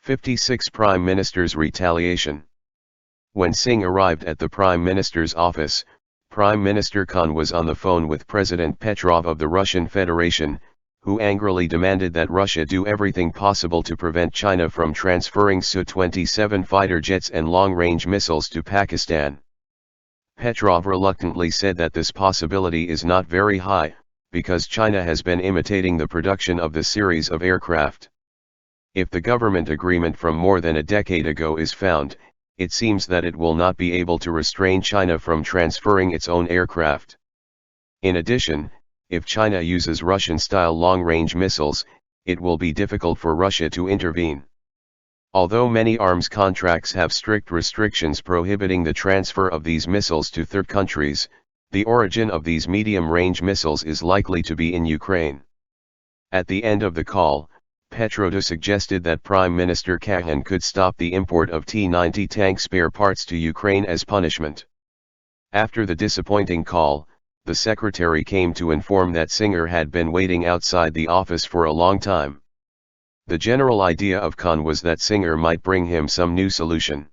56 Prime Minister's retaliation. When Singh arrived at the Prime Minister's office, Prime Minister Khan was on the phone with President Petrov of the Russian Federation, who angrily demanded that Russia do everything possible to prevent China from transferring Su-27 fighter jets and long-range missiles to Pakistan. Petrov reluctantly said that this possibility is not very high, because China has been imitating the production of the series of aircraft. If the government agreement from more than a decade ago is found, it seems that it will not be able to restrain China from transferring its own aircraft. In addition, if China uses Russian-style long-range missiles, it will be difficult for Russia to intervene. Although many arms contracts have strict restrictions prohibiting the transfer of these missiles to third countries, the origin of these medium-range missiles is likely to be in Ukraine. At the end of the call, Petrov suggested that Prime Minister Khan could stop the import of T-90 tank spare parts to Ukraine as punishment. After the disappointing call, the secretary came to inform that Singh had been waiting outside the office for a long time. The general idea of Khan was that Singh might bring him some new solution.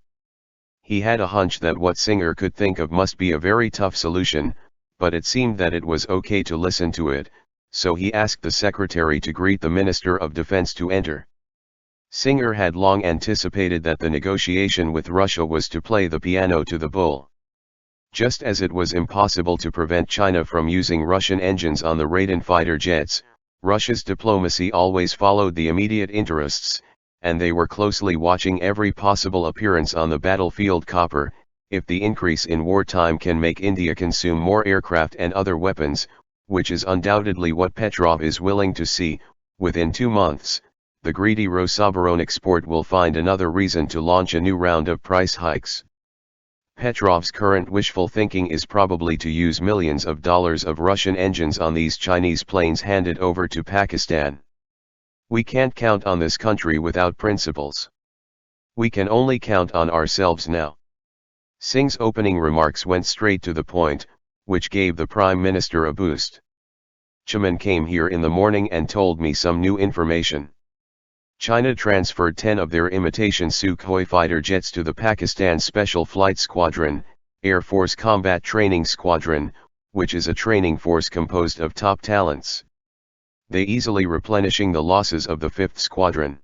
He had a hunch that what Singh could think of must be a very tough solution, but it seemed that it was okay to listen to it, so he asked the secretary to greet the Minister of Defense to enter. Singh had long anticipated that the negotiation with Russia was to play the piano to the bull. Just as it was impossible to prevent China from using Russian engines on the Raiden fighter jets, Russia's diplomacy always followed the immediate interests, and they were closely watching every possible appearance on the battlefield. Copper, if the increase in wartime can make India consume more aircraft and other weapons, which is undoubtedly what Petrov is willing to see, within 2 months, the greedy Rosoboronexport will find another reason to launch a new round of price hikes. Petrov's current wishful thinking is probably to use millions of dollars of Russian engines on these Chinese planes handed over to Pakistan. We can't count on this country without principles. We can only count on ourselves now. Singh's opening remarks went straight to the point, which gave the Prime Minister a boost. Chairman came here in the morning and told me some new information. China transferred 10 of their imitation Sukhoi fighter jets to the Pakistan Special Flight Squadron, Air Force Combat Training Squadron, which is a training force composed of top talents. They easily replenishing the losses of the 5th Squadron.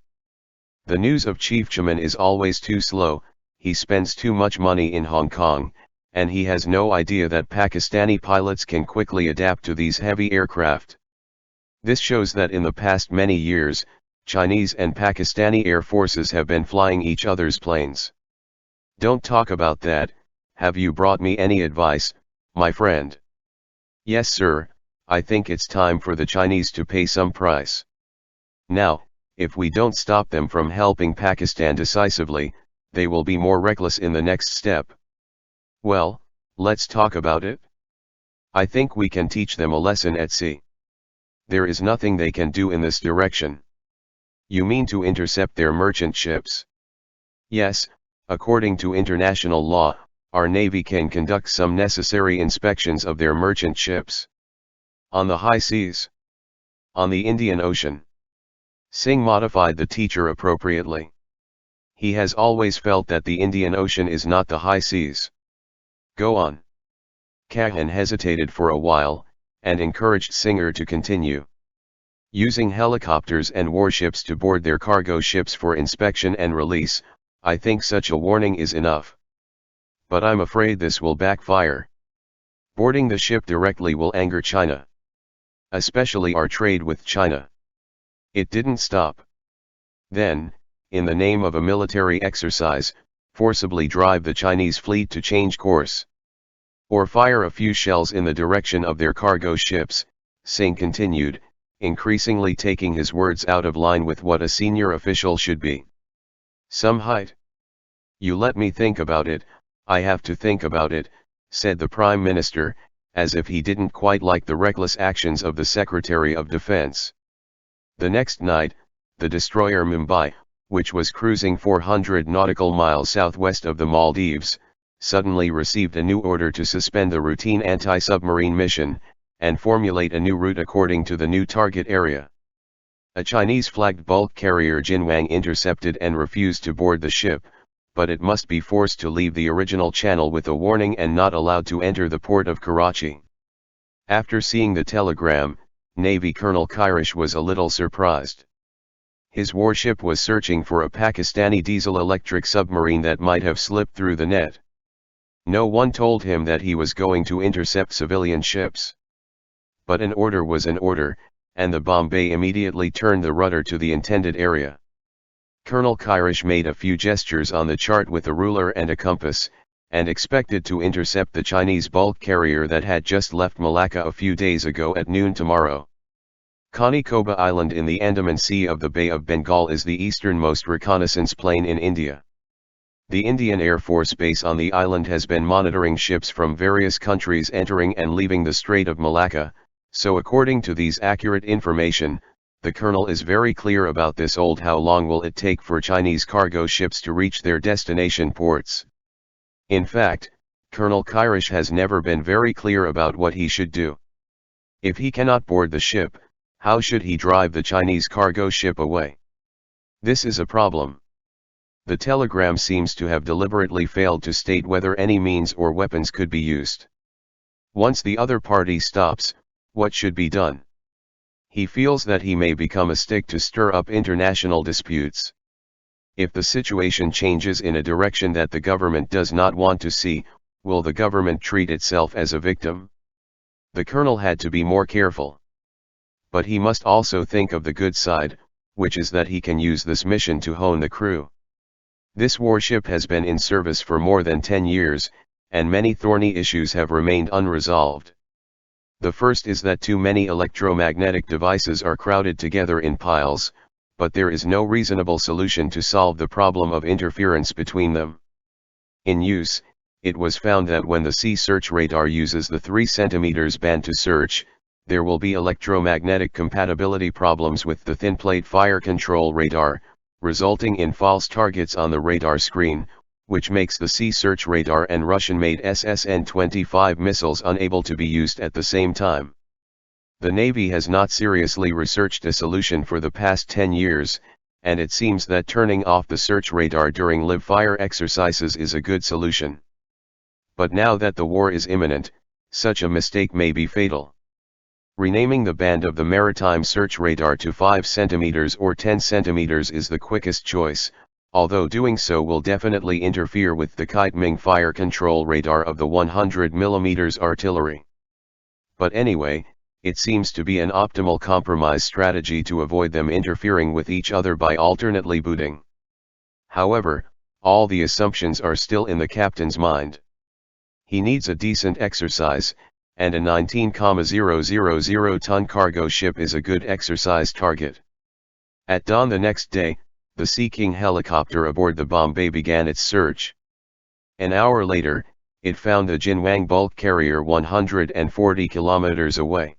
The news of Chief Chairman is always too slow. He spends too much money in Hong Kong, and he has no idea that Pakistani pilots can quickly adapt to these heavy aircraft. This shows that in the past many years, Chinese and Pakistani air forces have been flying each other's planes. Don't talk about that. Have you brought me any advice, my friend? Yes, sir, I think it's time for the Chinese to pay some price. Now, if we don't stop them from helping Pakistan decisively, they will be more reckless in the next step. Well, let's talk about it. I think we can teach them a lesson at sea. There is nothing they can do in this direction. You mean to intercept their merchant ships? Yes, according to international law, our Navy can conduct some necessary inspections of their merchant ships. On the high seas? On the Indian Ocean. Singh modified the teacher appropriately. He has always felt that the Indian Ocean is not the high seas. Go on. Khan hesitated for a while, and encouraged Singh to continue. Using helicopters and warships to board their cargo ships for inspection and release, I think such a warning is enough. But I'm afraid this will backfire. Boarding the ship directly will anger China. Especially our trade with China. It didn't stop. Then, in the name of a military exercise, forcibly drive the Chinese fleet to change course. Or fire a few shells in the direction of their cargo ships, Singh continued, increasingly taking his words out of line with what a senior official should be. Some height. You let me think about it. I have to think about it, said the Prime Minister, as if he didn't quite like the reckless actions of the Secretary of Defense. The next night, the destroyer Mumbai, which was cruising 400 nautical miles southwest of the Maldives, suddenly received a new order to suspend the routine anti-submarine mission, and formulate a new route according to the new target area. A Chinese-flagged bulk carrier Jinwang intercepted and refused to board the ship, but it must be forced to leave the original channel with a warning and not allowed to enter the port of Karachi. After seeing the telegram, Navy Colonel Kirish was a little surprised. His warship was searching for a Pakistani diesel-electric submarine that might have slipped through the net. No one told him that he was going to intercept civilian ships. But an order was an order, and the Bombay immediately turned the rudder to the intended area. Colonel Kirish made a few gestures on the chart with a ruler and a compass, and expected to intercept the Chinese bulk carrier that had just left Malacca a few days ago at noon tomorrow. Kanicoba Island in the Andaman Sea of the Bay of Bengal is the easternmost reconnaissance plain in India. The Indian Air Force base on the island has been monitoring ships from various countries entering and leaving the Strait of Malacca, so according to these accurate information, the colonel is very clear about this. How long will it take for Chinese cargo ships to reach their destination ports? In fact, Colonel Kirish has never been very clear about what he should do. If he cannot board the ship, how should he drive the Chinese cargo ship away? This is a problem. The telegram seems to have deliberately failed to state whether any means or weapons could be used. Once the other party stops, what should be done? He feels that he may become a stick to stir up international disputes. If the situation changes in a direction that the government does not want to see, will the government treat itself as a victim? The colonel had to be more careful. But he must also think of the good side, which is that he can use this mission to hone the crew. This warship has been in service for more than 10 years, and many thorny issues have remained unresolved. The first is that too many electromagnetic devices are crowded together in piles, but there is no reasonable solution to solve the problem of interference between them. In use, it was found that when the Sea Search radar uses the 3 cm band to search, there will be electromagnetic compatibility problems with the thin plate fire control radar, resulting in false targets on the radar screen, which makes the Sea Search radar and Russian-made SSN-25 missiles unable to be used at the same time. The Navy has not seriously researched a solution for the past 10 years, and it seems that turning off the search radar during live-fire exercises is a good solution. But now that the war is imminent, such a mistake may be fatal. Renaming the band of the maritime search radar to 5 cm or 10 cm is the quickest choice, although doing so will definitely interfere with the Kite-Ming fire control radar of the 100 mm artillery. But anyway, it seems to be an optimal compromise strategy to avoid them interfering with each other by alternately booting. However, all the assumptions are still in the captain's mind. He needs a decent exercise, and a 19,000-ton cargo ship is a good exercise target. At dawn the next day, the Sea King helicopter aboard the Bombay began its search. An hour later, it found the Jinwang bulk carrier 140 kilometers away.